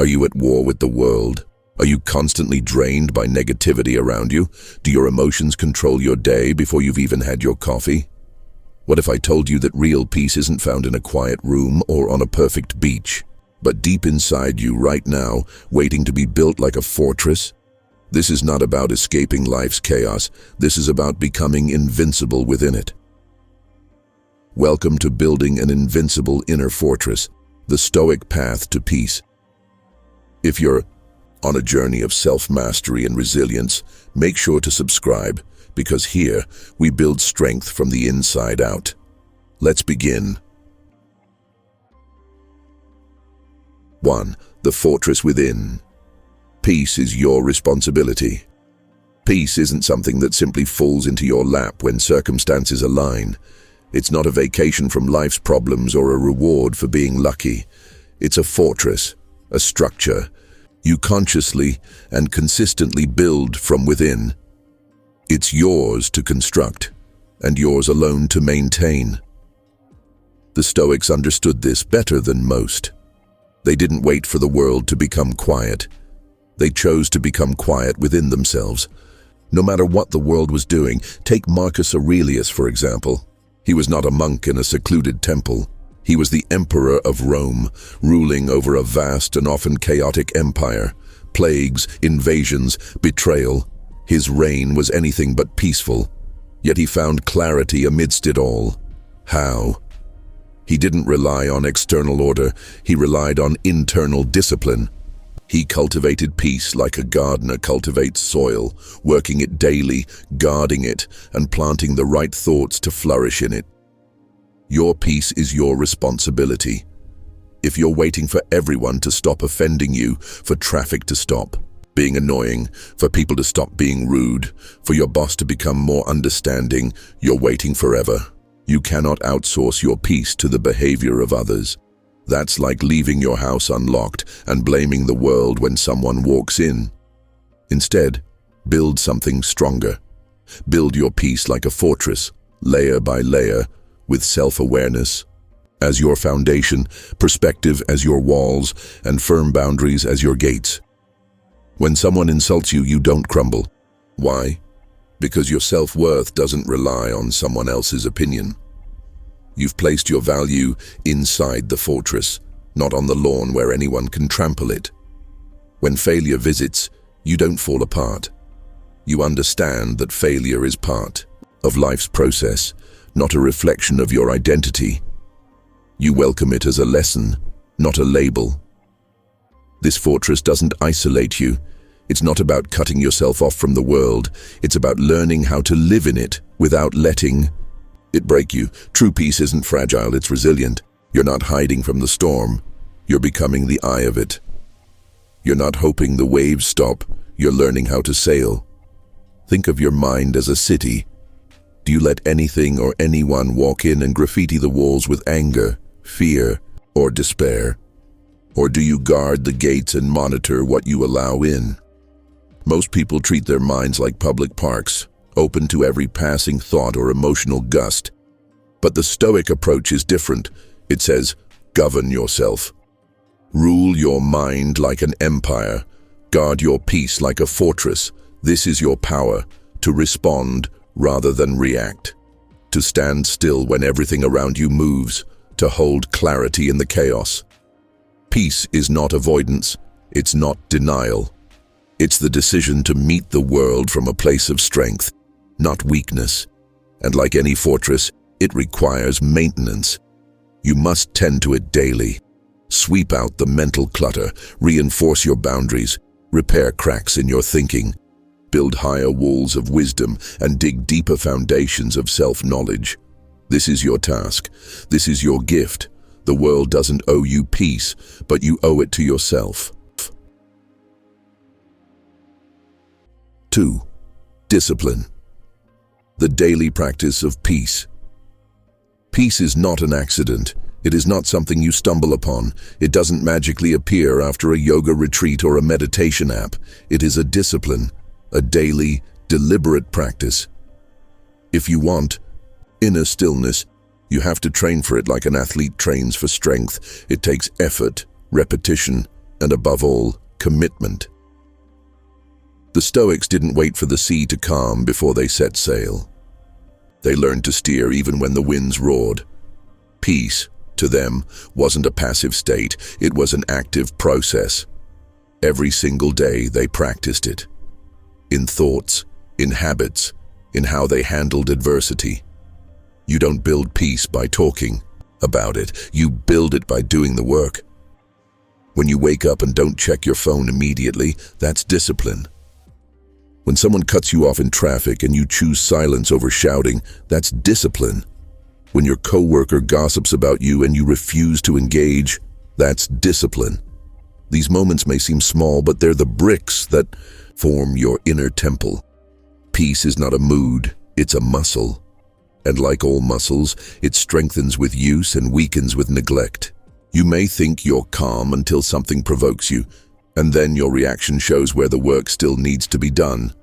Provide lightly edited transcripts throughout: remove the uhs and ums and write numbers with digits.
Are you at war with the world? Are you constantly drained by negativity around you? Do your emotions control your day before you've even had your coffee? What if I told you that real peace isn't found in a quiet room or on a perfect beach, but deep inside you right now, waiting to be built like a fortress? This is not about escaping life's chaos. This is about becoming invincible within it. Welcome to building an invincible inner fortress, the Stoic path to peace. If you're on a journey of self-mastery and resilience, make sure to subscribe, because here we build strength from the inside out. Let's begin. 1. The fortress within. Peace is your responsibility. Peace isn't something that simply falls into your lap when circumstances align. It's not a vacation from life's problems or a reward for being lucky. It's a fortress, a structure you consciously and consistently build from within. It's yours to construct, and yours alone to maintain. The Stoics understood this better than most. They didn't wait for the world to become quiet. They chose to become quiet within themselves. No matter what the world was doing, take Marcus Aurelius, for example. He was not a monk in a secluded temple. He was the emperor of Rome, ruling over a vast and often chaotic empire. Plagues, invasions, betrayal. His reign was anything but peaceful. Yet he found clarity amidst it all. How? He didn't rely on external order. He relied on internal discipline. He cultivated peace like a gardener cultivates soil, working it daily, guarding it, and planting the right thoughts to flourish in it. Your peace is your responsibility. If you're waiting for everyone to stop offending you, for traffic to stop being annoying, for people to stop being rude, for your boss to become more understanding, you're waiting forever. You cannot outsource your peace to the behavior of others. That's like leaving your house unlocked and blaming the world when someone walks in. Instead, build something stronger. Build your peace like a fortress, layer by layer, with self-awareness as your foundation, perspective as your walls, and firm boundaries as your gates. When someone insults you, you don't crumble. Why? Because your self-worth doesn't rely on someone else's opinion. You've placed your value inside the fortress, not on the lawn where anyone can trample it. When failure visits, you don't fall apart. You understand that failure is part of life's process, not a reflection of your identity. You welcome it as a lesson, not a label. This fortress doesn't isolate you. It's not about cutting yourself off from the world. It's about learning how to live in it without letting it break you. True peace isn't fragile, it's resilient. You're not hiding from the storm. You're becoming the eye of it. You're not hoping the waves stop. You're learning how to sail. Think of your mind as a city. Do you let anything or anyone walk in and graffiti the walls with anger, fear, or despair? Or do you guard the gates and monitor what you allow in? Most people treat their minds like public parks, open to every passing thought or emotional gust. But the Stoic approach is different. It says, govern yourself. Rule your mind like an empire. Guard your peace like a fortress. This is your power, to respond rather than react. To stand still when everything around you moves. To hold clarity in the chaos. Peace is not avoidance. It's not denial. It's the decision to meet the world from a place of strength, not weakness. And like any fortress, it requires maintenance. You must tend to it daily. Sweep out the mental clutter, reinforce your boundaries, repair cracks in your thinking, build higher walls of wisdom, and dig deeper foundations of self-knowledge. This is your task. This is your gift. The world doesn't owe you peace, but you owe it to yourself. 2. Discipline. The daily practice of peace. Peace is not an accident. It is not something you stumble upon. It doesn't magically appear after a yoga retreat or a meditation app. It is a discipline, a daily, deliberate practice. If you want inner stillness, you have to train for it like an athlete trains for strength. It takes effort, repetition, and above all, commitment. The Stoics didn't wait for the sea to calm before they set sail. They learned to steer even when the winds roared. Peace, to them, wasn't a passive state, it was an active process. Every single day they practiced it. In thoughts, in habits, in how they handled adversity. You don't build peace by talking about it, you build it by doing the work. When you wake up and don't check your phone immediately, that's discipline. When someone cuts you off in traffic and you choose silence over shouting, that's discipline. When your coworker gossips about you and you refuse to engage, that's discipline. These moments may seem small, but they're the bricks that form your inner temple. Peace is not a mood, it's a muscle. And like all muscles, it strengthens with use and weakens with neglect. You may think you're calm until something provokes you, and then your reaction shows where the work still needs to be done.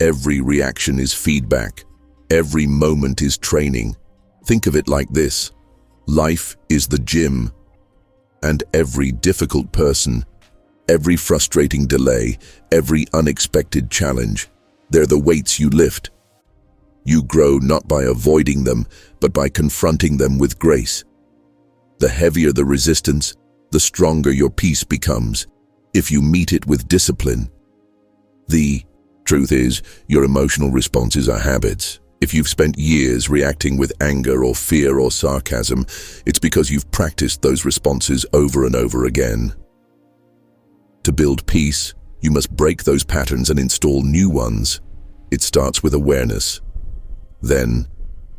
Every reaction is feedback. Every moment is training. Think of it like this. Life is the gym, and every difficult person, every frustrating delay, every unexpected challenge, they're the weights you lift. You grow not by avoiding them, but by confronting them with grace. The heavier the resistance, the stronger your peace becomes, if you meet it with discipline. The truth is, your emotional responses are habits. If you've spent years reacting with anger or fear or sarcasm, it's because you've practiced those responses over and over again. To build peace, you must break those patterns and install new ones. It starts with awareness, then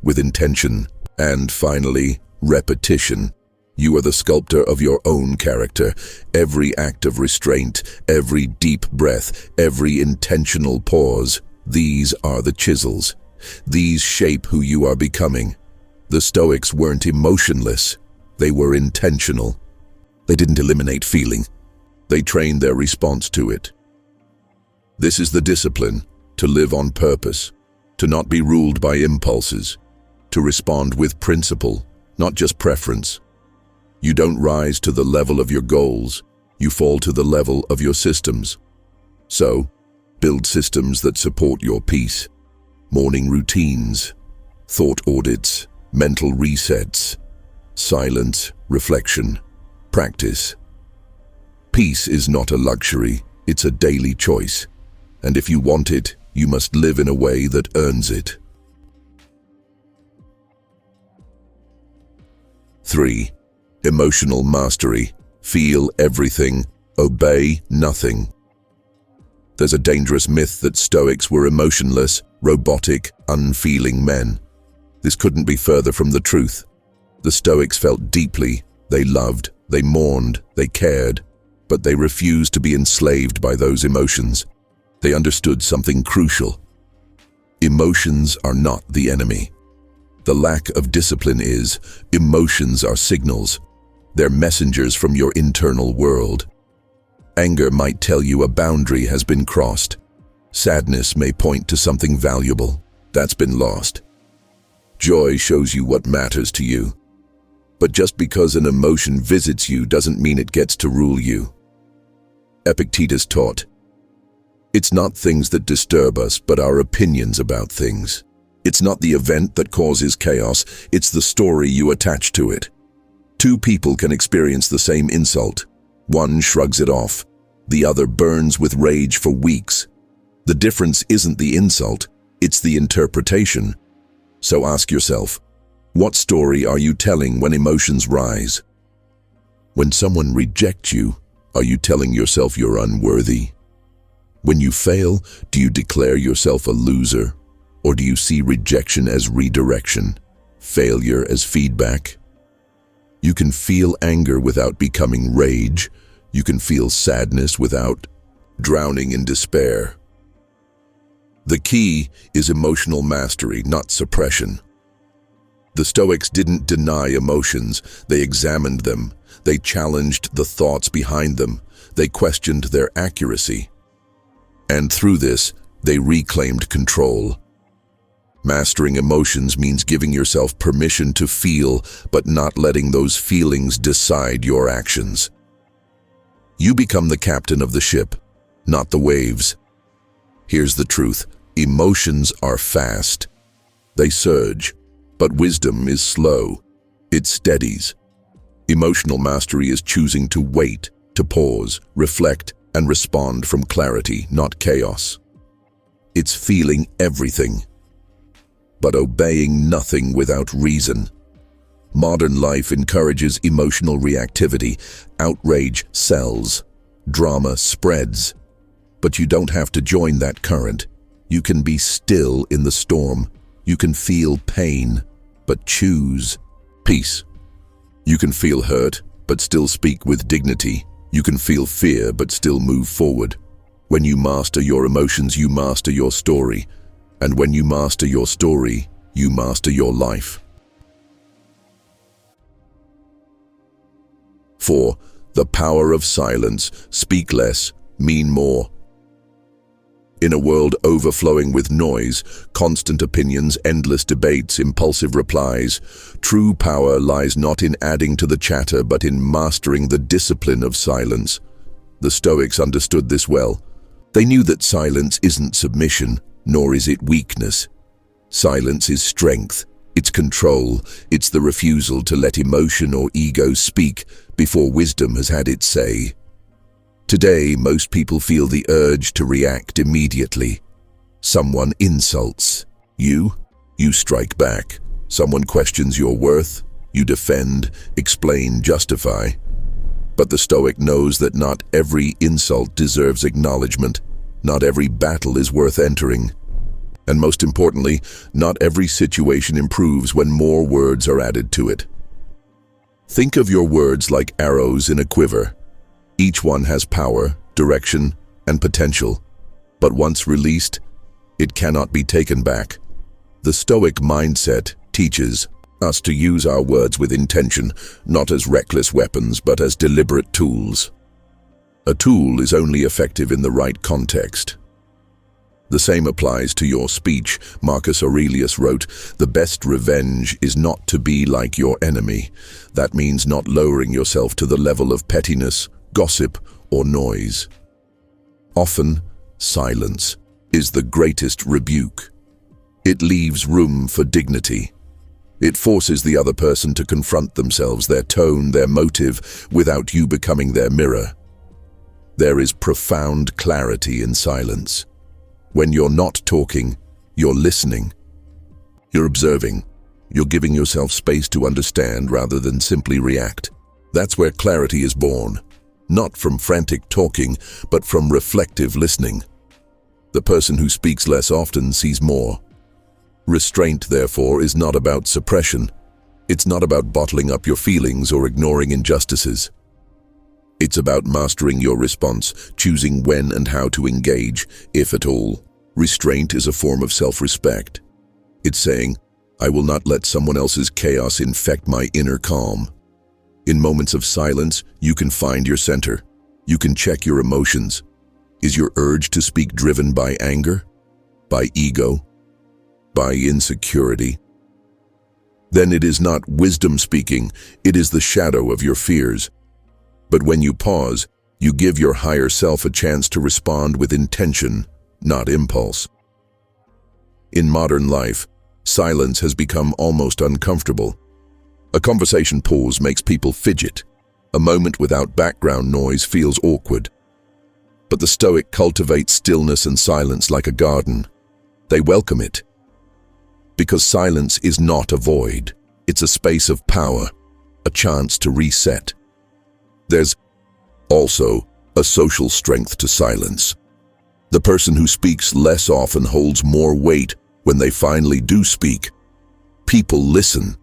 with intention, and finally, repetition. You are the sculptor of your own character. Every act of restraint, every deep breath, every intentional pause, these are the chisels. These shape who you are becoming. The Stoics weren't emotionless, they were intentional. They didn't eliminate feeling, they trained their response to it. This is the discipline, to live on purpose, to not be ruled by impulses, to respond with principle, not just preference. You don't rise to the level of your goals, you fall to the level of your systems. So, build systems that support your peace. Morning routines, thought audits, mental resets, silence, reflection, practice. Peace is not a luxury, it's a daily choice. And if you want it, you must live in a way that earns it. 3. Emotional mastery. Feel everything, obey nothing. There's a dangerous myth that Stoics were emotionless, robotic, unfeeling men. This couldn't be further from the truth. The Stoics felt deeply, they loved, they mourned, they cared, but they refused to be enslaved by those emotions. They understood something crucial. Emotions are not the enemy. The lack of discipline is. Emotions are signals. They're messengers from your internal world. Anger might tell you a boundary has been crossed. Sadness may point to something valuable that's been lost. Joy shows you what matters to you. But just because an emotion visits you doesn't mean it gets to rule you. Epictetus taught, "It's not things that disturb us, but our opinions about things. It's not the event that causes chaos, it's the story you attach to it." Two people can experience the same insult. One shrugs it off. The other burns with rage for weeks. The difference isn't the insult, it's the interpretation. So ask yourself, what story are you telling when emotions rise? When someone rejects you, are you telling yourself you're unworthy? When you fail, do you declare yourself a loser? Or do you see rejection as redirection, failure as feedback? You can feel anger without becoming rage. You can feel sadness without drowning in despair. The key is emotional mastery, not suppression. The Stoics didn't deny emotions, they examined them. They challenged the thoughts behind them. They questioned their accuracy. And through this, they reclaimed control. Mastering emotions means giving yourself permission to feel, but not letting those feelings decide your actions. You become the captain of the ship, not the waves. Here's the truth. Emotions are fast. They surge, but wisdom is slow. It steadies. Emotional mastery is choosing to wait, to pause, reflect, and respond from clarity, not chaos. It's feeling everything, but obeying nothing without reason. Modern life encourages emotional reactivity. Outrage sells. Drama spreads. But you don't have to join that current. You can be still in the storm. You can feel pain, but choose peace. You can feel hurt, but still speak with dignity. You can feel fear, but still move forward. When you master your emotions, you master your story. And when you master your story, you master your life. 4. The power of silence. Speak less, mean more. In a world overflowing with noise, constant opinions, endless debates, impulsive replies, true power lies not in adding to the chatter, but in mastering the discipline of silence. The Stoics understood this well. They knew that silence isn't submission, nor is it weakness. Silence is strength. It's control. It's the refusal to let emotion or ego speak before wisdom has had its say. Today, most people feel the urge to react immediately. Someone insults you, you strike back. Someone questions your worth, you defend, explain, justify. But the Stoic knows that not every insult deserves acknowledgement. Not every battle is worth entering. And most importantly, not every situation improves when more words are added to it. Think of your words like arrows in a quiver. Each one has power, direction, and potential. But once released, it cannot be taken back. The Stoic mindset teaches us to use our words with intention, not as reckless weapons, but as deliberate tools. A tool is only effective in the right context. The same applies to your speech. Marcus Aurelius wrote, "The best revenge is not to be like your enemy." That means not lowering yourself to the level of pettiness, gossip, or noise. Often, silence is the greatest rebuke. It leaves room for dignity. It forces the other person to confront themselves, their tone, their motive, without you becoming their mirror. There is profound clarity in silence. When you're not talking, you're listening. You're observing. You're giving yourself space to understand rather than simply react. That's where clarity is born. Not from frantic talking, but from reflective listening. The person who speaks less often sees more. Restraint, therefore, is not about suppression. It's not about bottling up your feelings or ignoring injustices. It's about mastering your response, choosing when and how to engage, if at all. Restraint is a form of self-respect. It's saying, I will not let someone else's chaos infect my inner calm. In moments of silence, you can find your center. You can check your emotions. Is your urge to speak driven by anger? By ego? By insecurity? Then it is not wisdom speaking, it is the shadow of your fears. But when you pause, you give your higher self a chance to respond with intention, not impulse. In modern life, silence has become almost uncomfortable. A conversation pause makes people fidget. A moment without background noise feels awkward. But the Stoic cultivate stillness and silence like a garden. They welcome it. Because silence is not a void. It's a space of power, a chance to reset. There's also a social strength to silence. The person who speaks less often holds more weight when they finally do speak. People listen,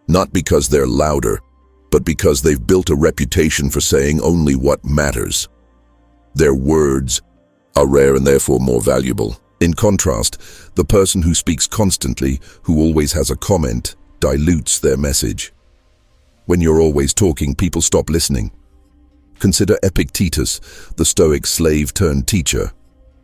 not because they're louder, but because they've built a reputation for saying only what matters. Their words are rare and therefore more valuable. In contrast, the person who speaks constantly, who always has a comment, dilutes their message. When you're always talking, people stop listening. Consider Epictetus, the Stoic slave-turned-teacher.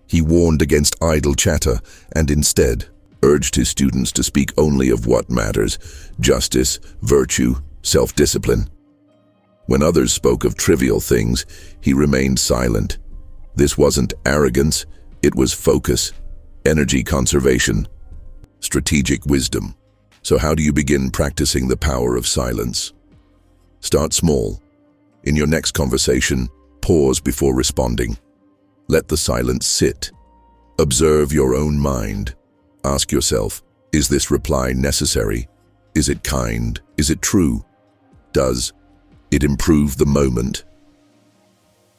He warned against idle chatter and instead urged his students to speak only of what matters: justice, virtue, self-discipline. When others spoke of trivial things, he remained silent. This wasn't arrogance, it was focus, energy conservation, strategic wisdom. So how do you begin practicing the power of silence? Start small. In your next conversation, pause before responding. Let the silence sit. Observe your own mind. Ask yourself, is this reply necessary? Is it kind? Is it true? Does it improve the moment?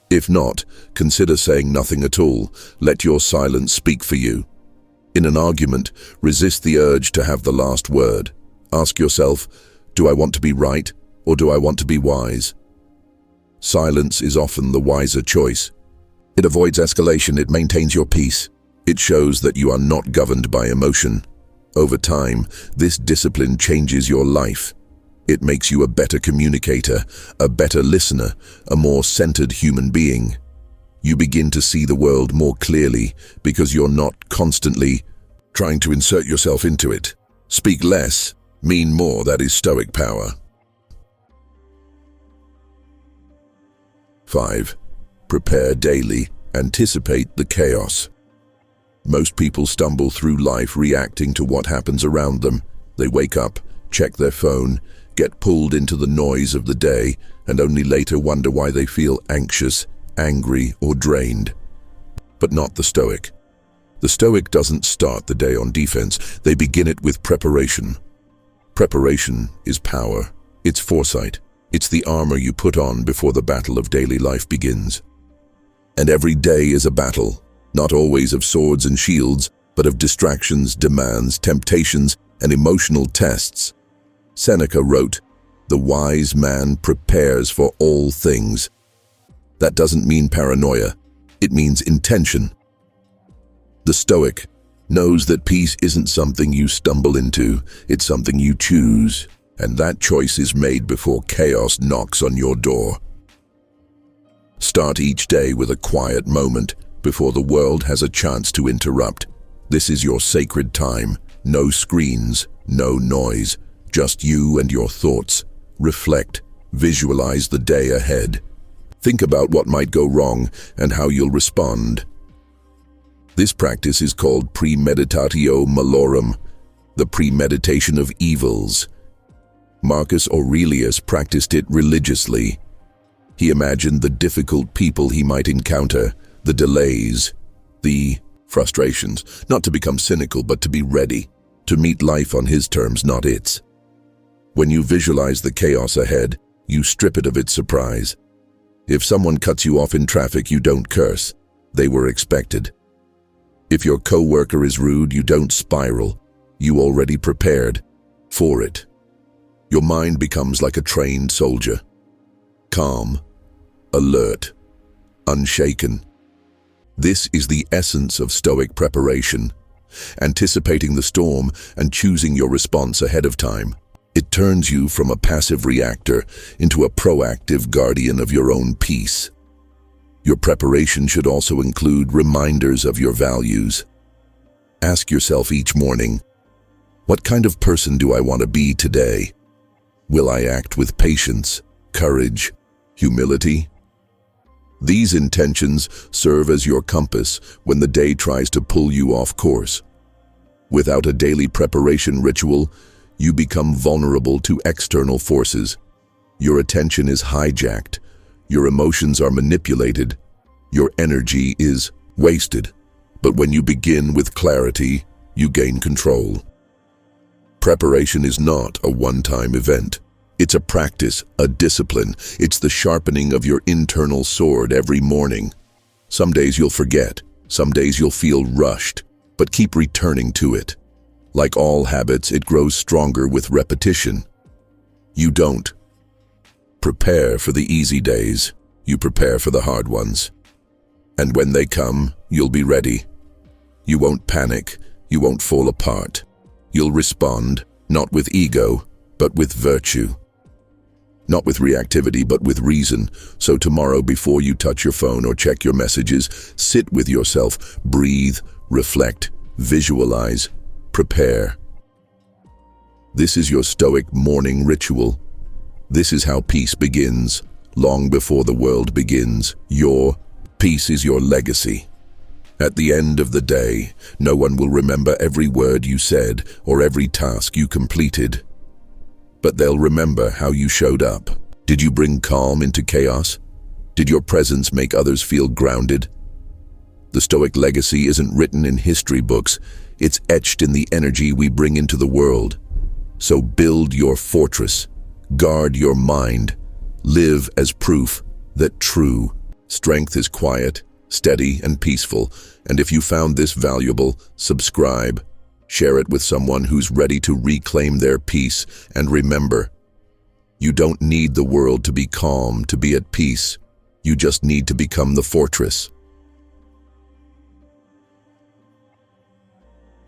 If not, consider saying nothing at all. Let your silence speak for you. In an argument, resist the urge to have the last word. Ask yourself, do I want to be right or do I want to be wise? Silence is often the wiser choice. It avoids escalation, it maintains your peace. It shows that you are not governed by emotion. Over time, this discipline changes your life. It makes you a better communicator, a better listener, a more centered human being. You begin to see the world more clearly because you're not constantly trying to insert yourself into it. Speak less, mean more. That is Stoic power. 5. Prepare daily. Anticipate the chaos. Most people stumble through life reacting to what happens around them. They wake up, check their phone, get pulled into the noise of the day, and only later wonder why they feel anxious, angry, or drained. But not the Stoic. The Stoic doesn't start the day on defense, they begin it with preparation. Preparation is power, it's foresight, it's the armor you put on before the battle of daily life begins. And every day is a battle, not always of swords and shields, but of distractions, demands, temptations, and emotional tests. Seneca wrote, "The wise man prepares for all things." That doesn't mean paranoia, it means intention. The Stoic knows that peace isn't something you stumble into, it's something you choose, and that choice is made before chaos knocks on your door. Start each day with a quiet moment before the world has a chance to interrupt. This is your sacred time, no screens, no noise. Just you and your thoughts. Reflect, visualize the day ahead. Think about what might go wrong and how you'll respond. This practice is called premeditatio malorum, the premeditation of evils. Marcus Aurelius practiced it religiously. He imagined the difficult people he might encounter, the delays, the frustrations, not to become cynical but to be ready, to meet life on his terms, not its. When you visualize the chaos ahead, you strip it of its surprise. If someone cuts you off in traffic, you don't curse. They were expected. If your coworker is rude, you don't spiral. You already prepared for it. Your mind becomes like a trained soldier. Calm, alert, unshaken. This is the essence of Stoic preparation. Anticipating the storm and choosing your response ahead of time. It turns you from a passive reactor into a proactive guardian of your own peace. Your preparation should also include reminders of your values. Ask yourself each morning, what kind of person do I want to be today? Will I act with patience, courage, humility? These intentions serve as your compass when the day tries to pull you off course. Without a daily preparation ritual, you become vulnerable to external forces. Your attention is hijacked, your emotions are manipulated, your energy is wasted. But when you begin with clarity, you gain control. Preparation is not a one-time event. It's a practice, a discipline. It's the sharpening of your internal sword every morning. Some days you'll forget, some days you'll feel rushed, but keep returning to it. Like all habits, it grows stronger with repetition. You don't prepare for the easy days, you prepare for the hard ones. And when they come, you'll be ready. You won't panic, you won't fall apart. You'll respond, not with ego, but with virtue. Not with reactivity, but with reason. So tomorrow, before you touch your phone or check your messages, sit with yourself, breathe, reflect, visualize, prepare. This is your Stoic morning ritual. This is how peace begins, long before the world begins. Your peace is your legacy. At the end of the day, no one will remember every word you said or every task you completed. But they'll remember how you showed up. Did you bring calm into chaos? Did your presence make others feel grounded? The Stoic legacy isn't written in history books, it's etched in the energy we bring into the world. So build your fortress, guard your mind, live as proof that true strength is quiet, steady, and peaceful. And if you found this valuable, subscribe, share it with someone who's ready to reclaim their peace, and remember, you don't need the world to be calm to be at peace. You just need to become the fortress.